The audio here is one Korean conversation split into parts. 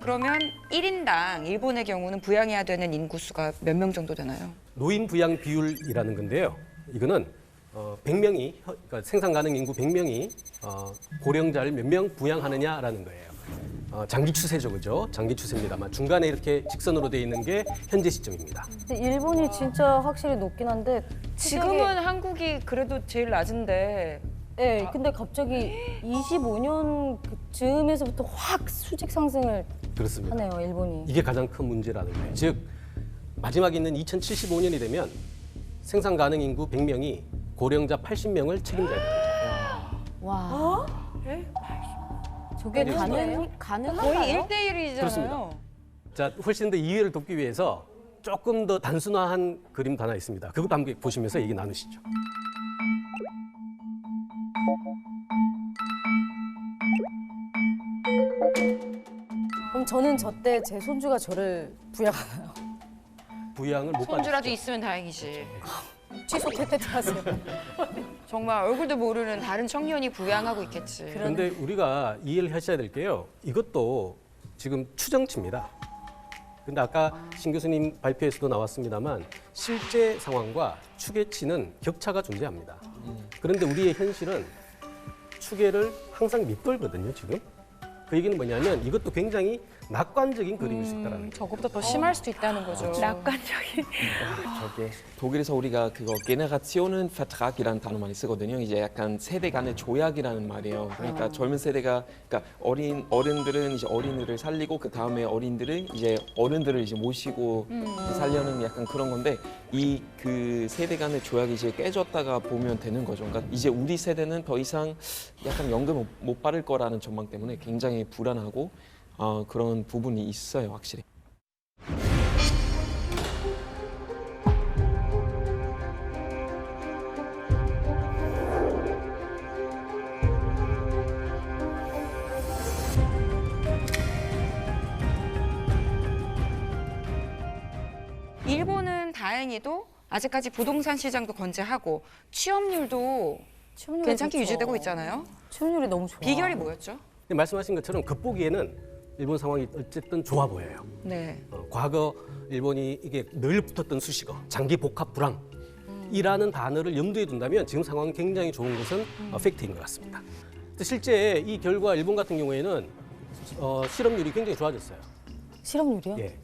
그러면 1인당 일본의 경우는 부양해야 되는 인구수가 몇 명 정도 되나요? 노인 부양 비율이라는 건데요. 이거는 100명이 그러니까 생산 가능 인구 100명이 고령자를 몇 명 부양하느냐라는 거예요. 장기 추세죠, 그죠? 장기 추세입니다만 중간에 이렇게 직선으로 돼 있는 게 현재 시점입니다. 근데 일본이 진짜 확실히 높긴 한데 지금은 한국이 그래도 제일 낮은데 네, 근데 갑자기 25년 즈음에서부터 확 수직 상승을 그렇습니다. 하네요, 일본이. 이게 가장 큰 문제라는 거예요. 즉 마지막에 있는 2075년이 되면 생산 가능 인구 100명이 고령자 80명을 책임져야 됩니다. 와. 저게 가능한가요? 거의 1대1이잖아요. 그렇습니다. 자, 훨씬 더 이해를 돕기 위해서 조금 더 단순화한 그림도 하나 있습니다. 그거 함께 보시면서 얘기 나누시죠. 그럼 저는 저 때 제 손주가 저를 부양하나요? 부양을 못 손주라도 받으시죠. 있으면 다행이지. 취소 퇴퇴 하세요. 정말 얼굴도 모르는 다른 청년이 부양하고 있겠지. 그런데 우리가 이해를 하셔야 될 게요. 이것도 지금 추정치입니다. 근데 아까 신 교수님 발표에서도 나왔습니다만 실제 상황과 추계치는 격차가 존재합니다. 그런데 우리의 현실은 추계를 항상 밑돌거든요, 지금. 그 얘기는 뭐냐면 이것도 굉장히 낙관적인 그림일 수 있다는 거예요. 저것보다 더 심할 수도 있다는 거죠. 낙관적인. 저게 독일에서 우리가 그거 게네라티오는 vertrag이라는 단어 많이 쓰거든요. 이제 약간 세대 간의 조약이라는 말이에요. 그러니까 젊은 세대가 그러니까 어른들은 이제 어린이를 살리고 그 다음에 어린들은 이제 어른들을 이제 모시고 살려는 약간 그런 건데 이 그 세대 간의 조약이 이제 깨졌다가 보면 되는 거죠. 그러니까 이제 우리 세대는 더 이상 약간 연금 못 받을 거라는 전망 때문에 굉장히 불안하고 그런 부분이 있어요, 확실히. 일본은 다행히도 아직까지 부동산 시장도 건재하고 취업률도 괜찮게 유지되고 있잖아요. 취업률이 너무 좋아. 비결이 뭐였죠? 근데 말씀하신 것처럼 겉보기에는 일본 상황이 어쨌든 좋아 보여요. 네. 과거 일본이 이게 늘 붙었던 수식어, 장기 복합 불황이라는 단어를 염두에 둔다면 지금 상황이 굉장히 좋은 것은 팩트인 것 같습니다. 실제 이 결과 일본 같은 경우에는 실업률이 굉장히 좋아졌어요. 실업률이요? 예.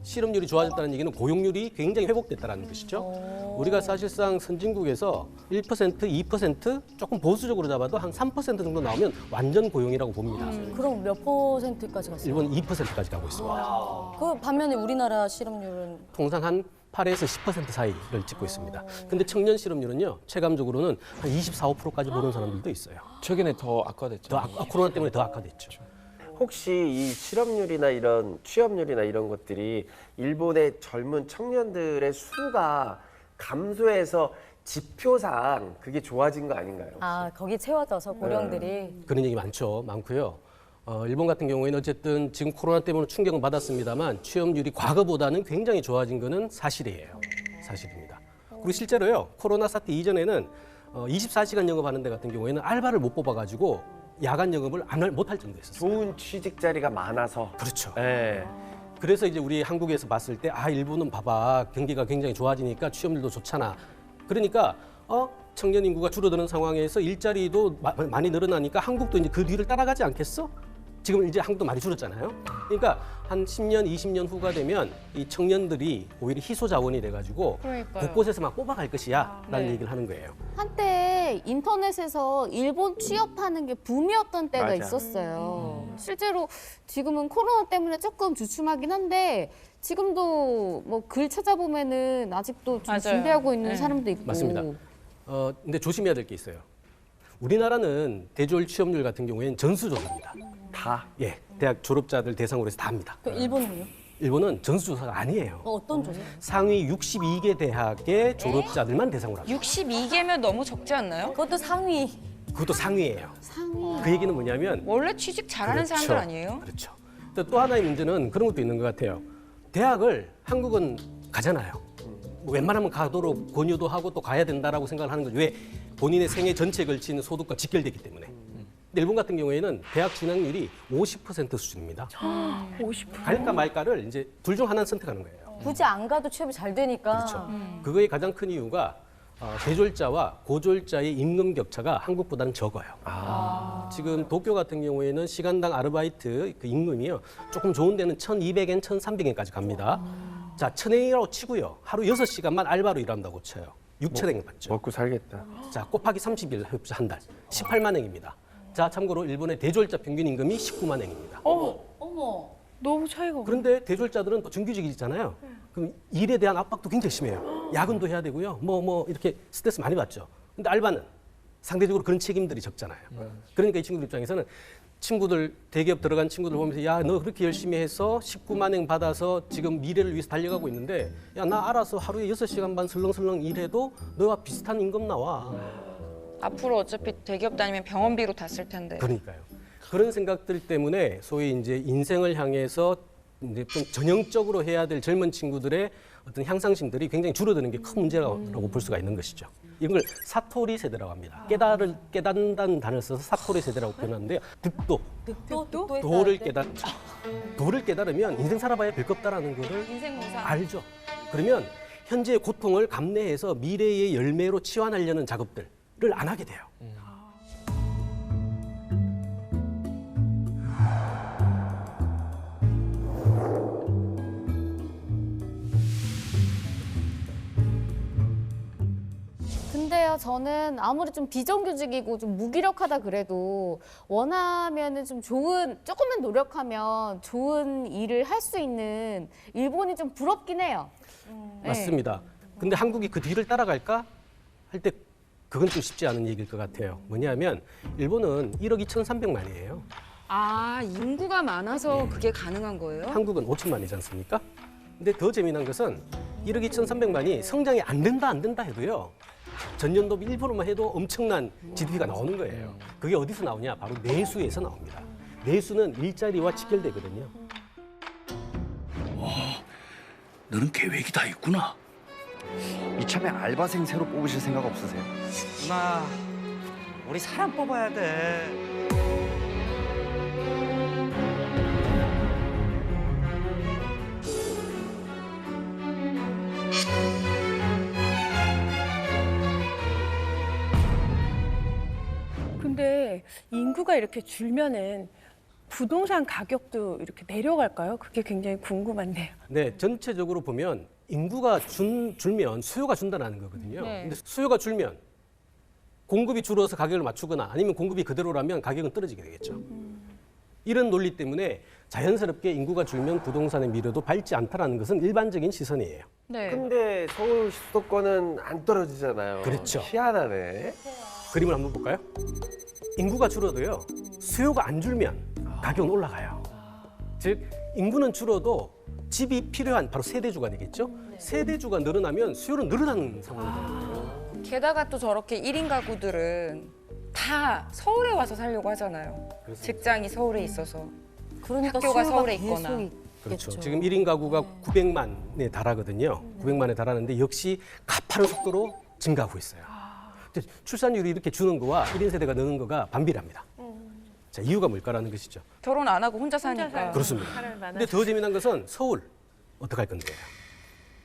실업률이 좋아졌다는 얘기는 고용률이 굉장히 회복됐다는 것이죠. 우리가 사실상 선진국에서 1%, 2% 조금 보수적으로 잡아도 한 3% 정도 나오면 완전 고용이라고 봅니다. 그럼 몇 %까지 갔어요? 일본은 2%까지 가고 있습니다. 그 반면에 우리나라 실업률은 통상 한 8에서 10% 사이를 찍고 있습니다. 근데 청년 실업률은요, 체감적으로는 한 24, 5%까지 보는 사람들도 있어요. 최근에 더 악화됐죠. 코로나 때문에 더 악화됐죠. 혹시 이 실업률이나 이런 취업률이나 이런 것들이 일본의 젊은 청년들의 수가 감소해서 지표상 그게 좋아진 거 아닌가요? 거기 채워져서 고령들이 그런 얘기 많고요. 일본 같은 경우에는 어쨌든 지금 코로나 때문에 충격을 받았습니다만 취업률이 과거보다는 굉장히 좋아진 거는 사실이에요. 사실입니다. 그리고 실제로요, 코로나 사태 이전에는 24시간 영업하는 데 같은 경우에는 알바를 못 뽑아가지고 야간 영업을 못할 정도였었어요. 좋은 취직 자리가 많아서. 그렇죠. 예. 그래서 이제 우리 한국에서 봤을 때 일본은 봐봐, 경기가 굉장히 좋아지니까 취업률도 좋잖아. 그러니까 청년 인구가 줄어드는 상황에서 일자리도 많이 늘어나니까 한국도 이제 그 뒤를 따라가지 않겠어? 지금 이제 한국도 많이 줄었잖아요. 그러니까 한 10년, 20년 후가 되면 이 청년들이 오히려 희소 자원이 돼가지고 그러니까요. 곳곳에서 막 뽑아갈 것이야 라는 네. 얘기를 하는 거예요. 한때 인터넷에서 일본 취업하는 게 붐이었던 때가 맞아. 있었어요. 실제로 지금은 코로나 때문에 조금 주춤하긴 한데 지금도 뭐 글 찾아보면은 아직도 좀 맞아요. 준비하고 있는 네. 사람도 있고. 맞습니다. 근데 조심해야 될 게 있어요. 우리나라는 대졸 취업률 같은 경우에는 전수조사입니다. 다. 예, 대학 졸업자들 대상으로 해서 다 합니다. 그 일본은요? 일본은 전수조사가 아니에요. 어떤 조사? 상위 62개 대학의 졸업자들만 대상으로 합니다. 62개면 너무 적지 않나요? 그것도 상위. 그것도 상위예요. 상위. 그 얘기는 뭐냐면 원래 취직 잘하는 그렇죠. 사람들 아니에요? 그렇죠. 또 하나의 문제는 그런 것도 있는 것 같아요. 대학을 한국은 가잖아요. 웬만하면 가도록 권유도 하고 또 가야 된다라고 생각을 하는 거죠. 왜? 본인의 생애 전체에 걸친 소득과 직결되기 때문에. 근데 일본 같은 경우에는 대학 진학률이 50% 수준입니다. 50%. 갈까 말까를 이제 둘 중 하나는 선택하는 거예요. 굳이 안 가도 취업이 잘 되니까. 그렇죠. 그거의 가장 큰 이유가 대졸자와 고졸자의 임금 격차가 한국보다는 적어요. 지금 도쿄 같은 경우에는 시간당 아르바이트 그 임금이요. 조금 좋은 데는 1,200엔, 1,300엔까지 갑니다. 자, 1,000엔이라고 치고요. 하루 6시간만 알바로 일한다고 쳐요. 6,000엔 받죠. 먹고 살겠다. 자, 곱하기 30일 해봅시다. 한 달. 18만 엔입니다. 자, 참고로 일본의 대졸자 평균 임금이 19만 엔입니다. 어머. 너무 차이가 없네. 그런데 대졸자들은 또 정규직이잖아요. 그럼 일에 대한 압박도 굉장히 심해요. 야근도 해야 되고요. 뭐 이렇게 스트레스 많이 받죠. 근데 알바는 상대적으로 그런 책임들이 적잖아요. 그러니까 이 친구들 입장에서는 친구들 대기업 들어간 친구들 보면서 야, 너 그렇게 열심히 해서 19만 원 받아서 지금 미래를 위해서 달려가고 있는데 야, 나 알아서 하루에 6시간 반 설렁설렁 일해도 너와 비슷한 임금 나와. 앞으로 어차피 대기업 다니면 병원비로 다 쓸 텐데. 그러니까요. 그런 생각들 때문에 소위 이제 인생을 향해서 이제 좀 전형적으로 해야 될 젊은 친구들의 어떤 향상심들이 굉장히 줄어드는 게 큰 문제라고 볼 수가 있는 것이죠. 이걸 사토리 세대라고 합니다. 깨닫는다는 단어를 써서 사토리 세대라고 표현하는데요. 득도, 도를 도를 깨달으면 인생 살아봐야 별거 없다라는 거를 인생공사. 알죠. 그러면 현재의 고통을 감내해서 미래의 열매로 치환하려는 작업들을 안 하게 돼요. 근데요, 저는 아무리 좀 비정규직이고 좀 무기력하다 그래도 원하면은 좀 조금만 노력하면 좋은 일을 할 수 있는 일본이 좀 부럽긴 해요. 네. 맞습니다. 근데 한국이 그 뒤를 따라갈까 할 때 그건 좀 쉽지 않은 얘기일 것 같아요. 뭐냐면 일본은 1억 2,300만이에요. 아, 인구가 많아서 그게 가능한 거예요? 한국은 5천만이지 않습니까? 근데 더 재미난 것은 1억 2,300만이 성장이 안 된다 해도요. 전년도 1%만 해도 엄청난 GDP가 나오는 거예요. 그게 어디서 나오냐? 바로 내수에서 나옵니다. 내수는 일자리와 직결되거든요. 너는 계획이 다 있구나. 이참에 알바생 새로 뽑으실 생각 없으세요? 누나, 우리 사람 뽑아야 돼. 근데 인구가 이렇게 줄면은 부동산 가격도 이렇게 내려갈까요? 그게 굉장히 궁금한데요. 네, 전체적으로 보면 인구가 줄면 수요가 준다는 거거든요. 네. 근데 수요가 줄면 공급이 줄어서 가격을 맞추거나 아니면 공급이 그대로라면 가격은 떨어지게 되겠죠. 이런 논리 때문에 자연스럽게 인구가 줄면 부동산의 미래도 밝지 않다라는 것은 일반적인 시선이에요. 네. 근데 서울 수도권은 안 떨어지잖아요. 그렇죠. 희한하네. 그림을 한번 볼까요? 인구가 줄어도요, 수요가 안 줄면 가격은 올라가요. 즉, 인구는 줄어도 집이 필요한 바로 세대주가 되겠죠? 세대주가 늘어나면 수요는 늘어나는 상황이 되거든요. 게다가 또 저렇게 1인 가구들은 다 서울에 와서 살려고 하잖아요. 그렇습니다. 직장이 서울에 있어서. 그러니까 학교가 수요가 서울에 계속 있거나. 그렇죠. 있겠죠. 지금 1인 가구가 900만에 달하거든요. 900만에 달하는데 역시 가파른 속도로 증가하고 있어요. 근데 출산율이 이렇게 주는 거와 1인 세대가 느는 거가 반비례합니다. 자, 이유가 뭘까라는 것이죠. 결혼 안 하고 혼자 사니까. 그렇습니다. 사람이 많아서. 근데 더 재미난 것은 서울 어떻게 할 건데요?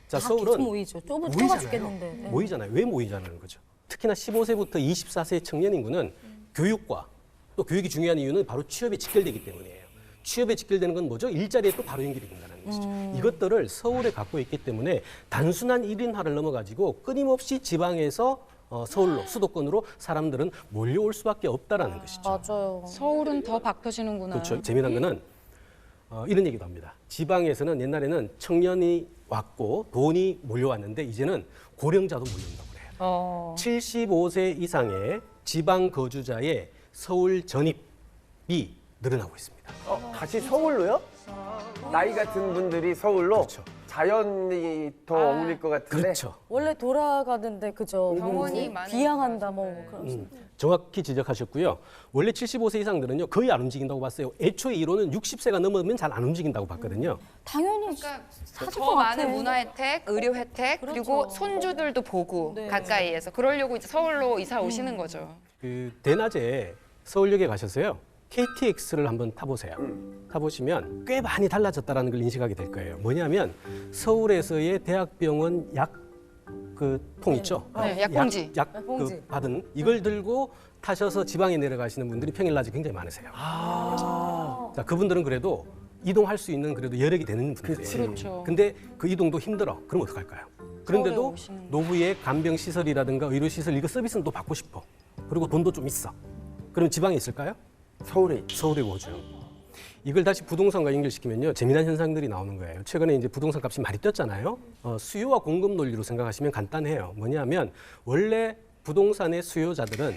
자, 다 계속 서울은 모이죠. 좁아 모이잖아요. 죽겠는데. 네. 모이잖아요. 왜 모이자는 거죠? 특히나 15세부터 24세 청년 인구는 교육과 또 교육이 중요한 이유는 바로 취업에 직결되기 때문이에요. 취업에 직결되는 건 뭐죠? 일자리에 또 바로 연결이 된다는 것이죠. 이것들을 서울에 갖고 있기 때문에 단순한 1인화를 넘어가지고 끊임없이 지방에서 서울로, 수도권으로 사람들은 몰려올 수밖에 없다라는 것이죠. 맞아요. 서울은 더 박혀지는구나. 그렇죠. 재미난 거는 이런 얘기도 합니다. 지방에서는 옛날에는 청년이 왔고 돈이 몰려왔는데 이제는 고령자도 몰려온다고 그래요. 75세 이상의 지방 거주자의 서울 전입이 늘어나고 있습니다. 다시 서울로요? 나이가 든 분들이 서울로? 그렇죠. 자연이 더 어울릴 것 같은데. 그렇죠. 원래 돌아가는데 그죠. 병원이 뭐지? 많으니까. 비양한다 뭐 그런. 정확히 지적하셨고요. 원래 75세 이상들은요 거의 안 움직인다고 봤어요. 애초에 이론은 60세가 넘으면 잘 안 움직인다고 봤거든요. 당연히 그러니까 사줄 더 것 같아. 많은 문화 혜택, 의료 혜택, 그리고 그렇죠. 손주들도 보고 네. 가까이에서 그러려고 이제 서울로 이사 오시는 거죠. 그 대낮에 서울역에 가셔서요. KTX를 한번 타보세요. 타보시면 꽤 많이 달라졌다는 걸 인식하게 될 거예요. 뭐냐면 서울에서의 대학병원 약 그 통 있죠? 네, 약봉지. 그 받은 이걸 들고 타셔서 지방에 내려가시는 분들이 평일 낮에 굉장히 많으세요. 자, 그분들은 그래도 이동할 수 있는 그래도 여력이 되는 분들이에요. 그렇죠. 근데 그 이동도 힘들어. 그럼 어떡할까요? 그런데도 오시는 노후의 간병 시설이라든가 의료 시설 이거 서비스는 또 받고 싶어. 그리고 돈도 좀 있어. 그럼 지방에 있을까요? 서울에 오죠. 이걸 다시 부동산과 연결시키면요 재미난 현상들이 나오는 거예요. 최근에 이제 부동산 값이 많이 뛰었잖아요. 수요와 공급 논리로 생각하시면 간단해요. 뭐냐면 원래 부동산의 수요자들은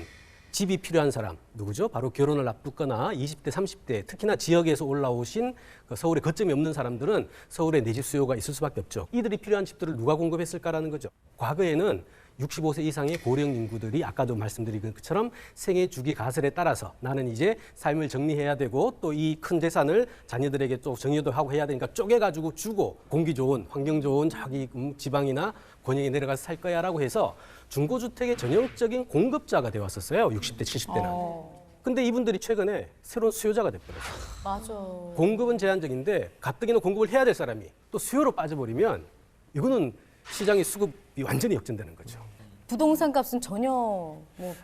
집이 필요한 사람 누구죠? 바로 결혼을 앞두거나 20대, 30대 특히나 지역에서 올라오신 그 서울에 거점이 없는 사람들은 서울에 내 집 수요가 있을 수밖에 없죠. 이들이 필요한 집들을 누가 공급했을까라는 거죠. 과거에는 65세 이상의 고령 인구들이 아까도 말씀드린 것처럼 생애 주기 가설에 따라서 나는 이제 삶을 정리해야 되고 또 이 큰 재산을 자녀들에게 또 정리도 하고 해야 되니까 쪼개가지고 주고 공기 좋은 환경 좋은 저기 지방이나 권역에 내려가서 살 거야라고 해서 중고주택의 전형적인 공급자가 되어 왔었어요. 60대, 70대는. 근데 이분들이 최근에 새로운 수요자가 돼버렸어요. 맞아. 공급은 제한적인데 가뜩이나 공급을 해야 될 사람이 또 수요로 빠져버리면 이거는 시장의 수급이 완전히 역전되는 거죠. 부동산 값은 전혀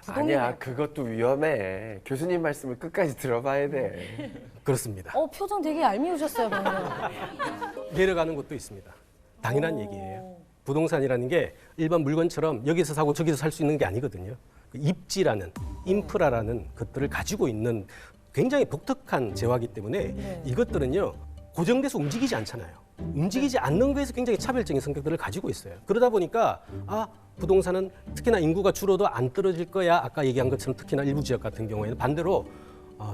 아니야, 그것도 위험해. 교수님 말씀을 끝까지 들어봐야 돼. 그렇습니다. 표정 되게 얄미우셨어요, 방금. 내려가는 것도 있습니다. 당연한 얘기예요. 부동산이라는 게 일반 물건처럼 여기서 사고 저기서 살 수 있는 게 아니거든요. 입지라는 인프라라는 것들을 가지고 있는 굉장히 독특한 재화이기 때문에 이것들은요 고정돼서 움직이지 않잖아요. 움직이지 않는 거에서 굉장히 차별적인 성격들을 가지고 있어요. 그러다 보니까 부동산은 특히나 인구가 줄어도 안 떨어질 거야. 아까 얘기한 것처럼 특히나 일부 지역 같은 경우에는 반대로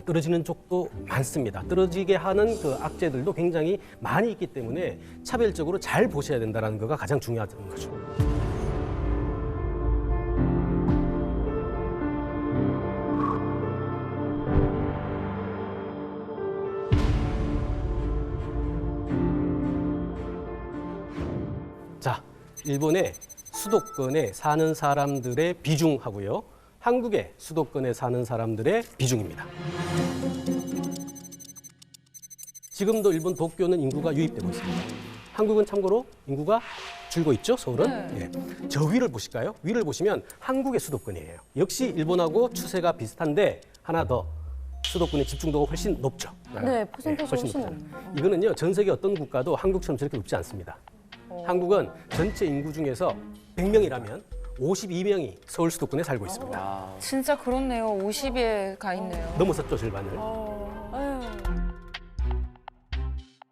떨어지는 쪽도 많습니다. 떨어지게 하는 그 악재들도 굉장히 많이 있기 때문에 차별적으로 잘 보셔야 된다는 거가 가장 중요하다는 거죠. 자, 일본의 수도권에 사는 사람들의 비중하고요. 한국의 수도권에 사는 사람들의 비중입니다. 지금도 일본 도쿄는 인구가 유입되고 있습니다. 한국은 참고로 인구가 줄고 있죠, 서울은. 예. 저 위를 보실까요? 위를 보시면 한국의 수도권이에요. 역시 일본하고 추세가 비슷한데 하나 더 수도권의 집중도가 훨씬 높죠. 네, 퍼센테이지 훨씬 높잖아요. 이거는요, 전 세계 어떤 국가도 한국처럼 저렇게 높지 않습니다. 한국은 전체 인구 중에서 100명이라면 52명이 서울 수도권에 살고 있습니다. 진짜 그렇네요. 50에 가 있네요. 넘어섰죠, 절반을.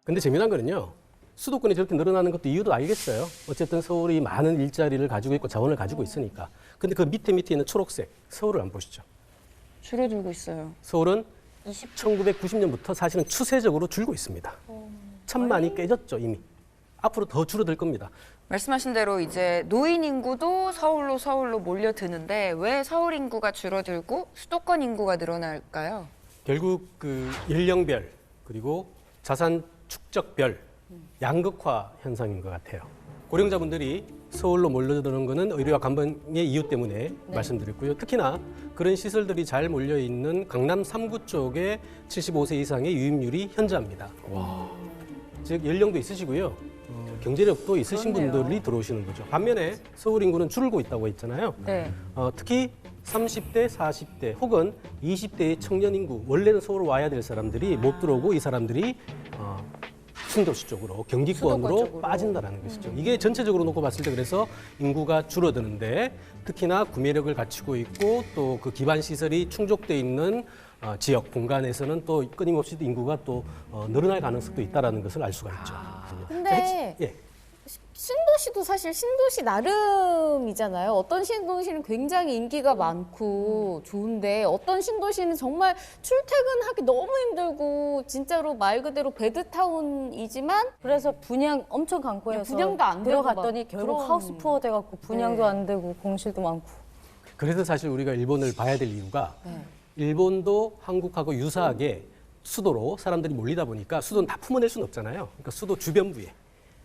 근데 재미난 거는요. 수도권이 저렇게 늘어나는 것도 이유도 알겠어요. 어쨌든 서울이 많은 일자리를 가지고 있고 자원을 가지고 있으니까. 근데 그 밑에 있는 초록색, 서울을 안 보시죠? 줄어들고 있어요. 서울은 1990년부터 사실은 추세적으로 줄고 있습니다. 1000만이 깨졌죠, 이미. 앞으로 더 줄어들 겁니다. 말씀하신 대로 이제 노인 인구도 서울로 몰려드는데 왜 서울 인구가 줄어들고 수도권 인구가 늘어날까요? 결국 그 연령별 그리고 자산 축적별 양극화 현상인 것 같아요. 고령자분들이 서울로 몰려드는 것은 의료와 간병의 이유 때문에 말씀드렸고요. 특히나 그런 시설들이 잘 몰려 있는 강남 3구 쪽에 75세 이상의 유입률이 현저합니다. 즉 연령도 있으시고요. 경제력도 있으신 분들이 들어오시는 거죠. 반면에 서울 인구는 줄고 있다고 했잖아요. 네. 특히 30대, 40대 혹은 20대의 청년 인구, 원래는 서울 와야 될 사람들이 못 들어오고 이 사람들이 신도시 쪽으로, 경기권으로 쪽으로. 빠진다는 것이죠. 이게 전체적으로 놓고 봤을 때 그래서 인구가 줄어드는데 특히나 구매력을 갖추고 있고 또 그 기반 시설이 충족돼 있는 지역 공간에서는 또 끊임없이 인구가 또 늘어날 가능성도 있다는 것을 알 수가 있죠. 근데 예. 신도시도 사실 신도시 나름이잖아요. 어떤 신도시는 굉장히 인기가 많고 좋은데 어떤 신도시는 정말 출퇴근하기 너무 힘들고 진짜로 말 그대로 베드타운이지만 그래서 분양 엄청 강구해서 분양도 안 되고 들어갔더니 막 결국 그런- 하우스 푸어 돼갖고 분양도 네. 안 되고 공실도 많고. 그래서 사실 우리가 일본을 봐야 될 이유가 일본도 한국하고 유사하게 수도로 사람들이 몰리다 보니까 수도는 다 품어낼 수는 없잖아요. 그러니까 수도 주변부에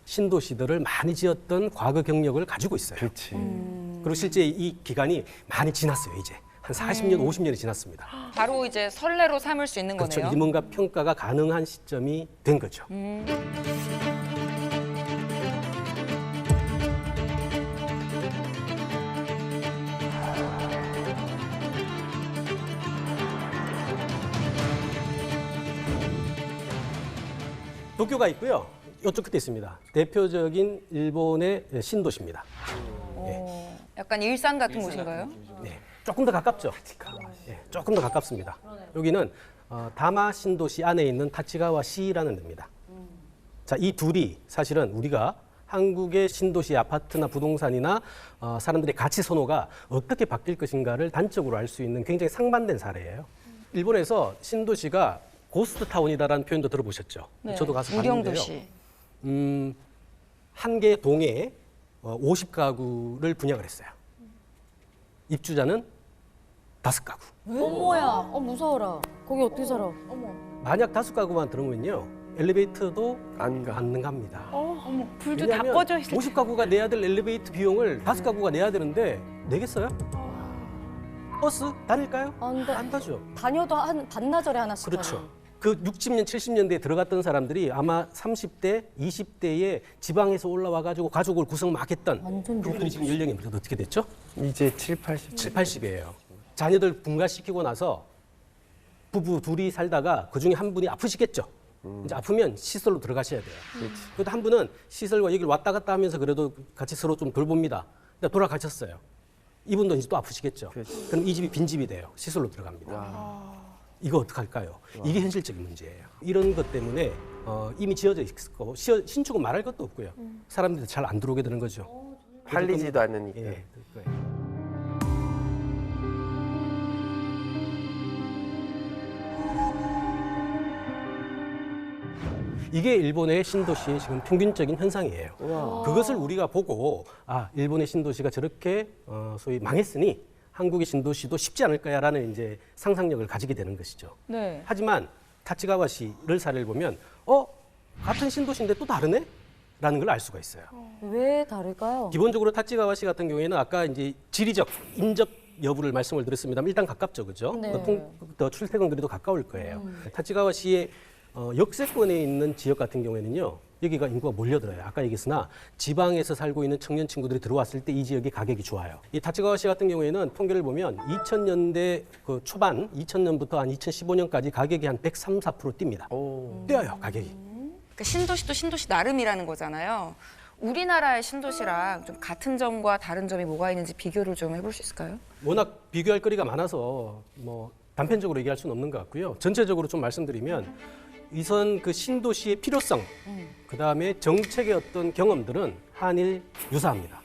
신도시들을 많이 지었던 과거 경력을 가지고 있어요. 그렇지. 그리고 실제 이 기간이 많이 지났어요, 이제. 한 40년, 50년이 지났습니다. 바로 이제 선례로 삼을 수 있는 그렇죠. 거네요. 일본과 평가가 가능한 시점이 된 거죠. 도쿄가 있고요. 이쪽 끝에 있습니다. 대표적인 일본의 신도시입니다. 약간 일산 같은 곳인가요? 네, 조금 더 가깝죠. 네, 조금 더 가깝습니다. 여기는 다마 신도시 안에 있는 타치가와시라는 데입니다. 자, 이 둘이 사실은 우리가 한국의 신도시 아파트나 부동산이나 사람들의 가치 선호가 어떻게 바뀔 것인가를 단적으로 알 수 있는 굉장히 상반된 사례예요. 일본에서 신도시가 고스트 타운이다라는 표현도 들어보셨죠? 네. 저도 가서 무령 봤는데요. 도시. 한 개 동에 50가구를 분양을 했어요. 입주자는 5가구. 어머야, 무서워라. 거기 어떻게 살아? 어머. 만약 5가구만 들어오면요, 엘리베이터도 안 가. 안 갑니다. 어머, 불도 다 왜냐하면 꺼져 있어. 50가구가 내야 될 엘리베이터 비용을 5가구가 내야 되는데 내겠어요? 버스 다닐까요? 안 돼. 안 타죠. 다녀도 한 반나절에 하나씩. 그렇죠. 그 60년, 70년대에 들어갔던 사람들이 아마 30대, 20대에 지방에서 올라와가지고 가족을 구성 막 했던 완전 그분들이 지금 연령이 어떻게 됐죠? 이제 7, 80. 7, 80이에요. 자녀들 분가시키고 나서 부부 둘이 살다가 그중에 한 분이 아프시겠죠. 이제 아프면 시설로 들어가셔야 돼요. 그래도 한 분은 시설과 여기를 왔다 갔다 하면서 그래도 같이 서로 좀 돌봅니다. 근데 돌아가셨어요. 이분도 이제 또 아프시겠죠. 그럼 이 집이 빈집이 돼요. 시설로 들어갑니다. 이거 어떡할까요? 이게 현실적인 문제예요. 이런 것 때문에 이미 지어져 있고 신축은 말할 것도 없고요. 사람들이 잘 안 들어오게 되는 거죠. 팔리지도 않으니까. 예, 그럴 거예요. 이게 일본의 신도시의 지금 평균적인 현상이에요. 그것을 우리가 보고 일본의 신도시가 저렇게 소위 망했으니 한국의 신도시도 쉽지 않을 거야라는 이제 상상력을 가지게 되는 것이죠. 네. 하지만 타치가와시를 사례를 보면 같은 신도시인데 또 다르네? 라는 걸 알 수가 있어요. 왜 다를까요? 기본적으로 타치가와시 같은 경우에는 아까 이제 지리적 인접 여부를 말씀을 드렸습니다만 일단 가깝죠, 그죠? 네. 더 출퇴근 거리도 가까울 거예요. 타치가와시의 역세권에 있는 지역 같은 경우에는요, 여기가 인구가 몰려들어요. 아까 얘기했으나 지방에서 살고 있는 청년 친구들이 들어왔을 때 이 지역의 가격이 좋아요. 이 타치가와시 같은 경우에는 통계를 보면 2000년대 그 초반, 2000년부터 한 2015년까지 가격이 한 103, 4% 뜁니다. 뛰어요, 가격이. 그 신도시도 신도시 나름이라는 거잖아요. 우리나라의 신도시랑 좀 같은 점과 다른 점이 뭐가 있는지 비교를 좀 해볼 수 있을까요? 워낙 비교할 거리가 많아서 뭐 단편적으로 얘기할 수는 없는 것 같고요. 전체적으로 좀 말씀드리면 이선 그 신도시의 필요성, 그다음에 정책의 어떤 경험들은 한일 유사합니다.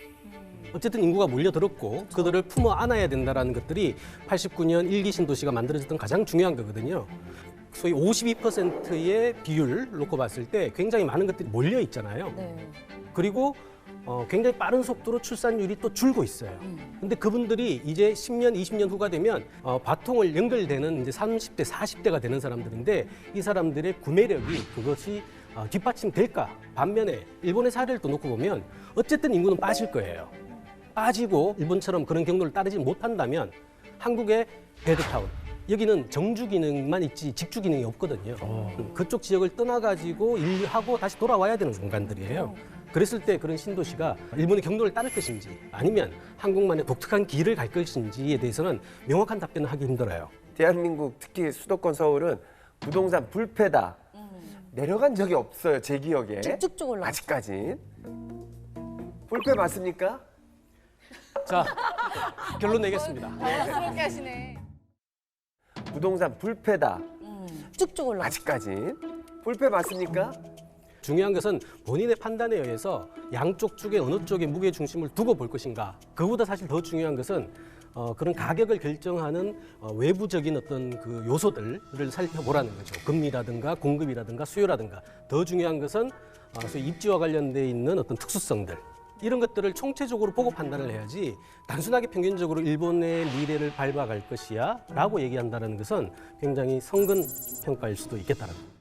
어쨌든 인구가 몰려들었고 그들을 품어 안아야 된다는 것들이 89년 1기 신도시가 만들어졌던 가장 중요한 거거든요. 소위 52%의 비율 놓고 봤을 때 굉장히 많은 것들이 몰려 있잖아요. 네. 그리고 굉장히 빠른 속도로 출산율이 또 줄고 있어요. 근데 그분들이 이제 10년, 20년 후가 되면 바통을 연결되는 이제 30대, 40대가 되는 사람들인데 이 사람들의 구매력이 그것이 뒷받침될까? 반면에 일본의 사례를 또 놓고 보면 어쨌든 인구는 빠질 거예요. 빠지고 일본처럼 그런 경로를 따르지 못한다면 한국의 베드타운, 여기는 정주 기능만 있지 직주 기능이 없거든요. 그쪽 지역을 떠나가지고 일하고 다시 돌아와야 되는 공간들이에요. 그랬을 때 그런 신도시가 일본의 경로를 따를 것인지 아니면 한국만의 독특한 길을 갈 것인지에 대해서는 명확한 답변을 하기 힘들어요. 대한민국 특히 수도권 서울은 부동산 불패다. 내려간 적이 없어요, 제 기억에. 쭉쭉쭉 올라갔죠. 아직까지. 불패 맞습니까? 자, 결론 내겠습니다. 그렇게 하시네. 부동산 불패다. 쭉쭉 올라갔죠. 아직까지. 불패 맞습니까? 중요한 것은 본인의 판단에 의해서 양쪽 중에 어느 쪽에 무게 중심을 두고 볼 것인가. 그보다 사실 더 중요한 것은 그런 가격을 결정하는 외부적인 어떤 그 요소들을 살펴보라는 거죠. 금리라든가 공급이라든가 수요라든가. 더 중요한 것은 소위 입지와 관련돼 있는 어떤 특수성들. 이런 것들을 총체적으로 보고 판단을 해야지 단순하게 평균적으로 일본의 미래를 밟아갈 것이야 라고 얘기한다는 것은 굉장히 성근 평가일 수도 있겠다는 겁니다.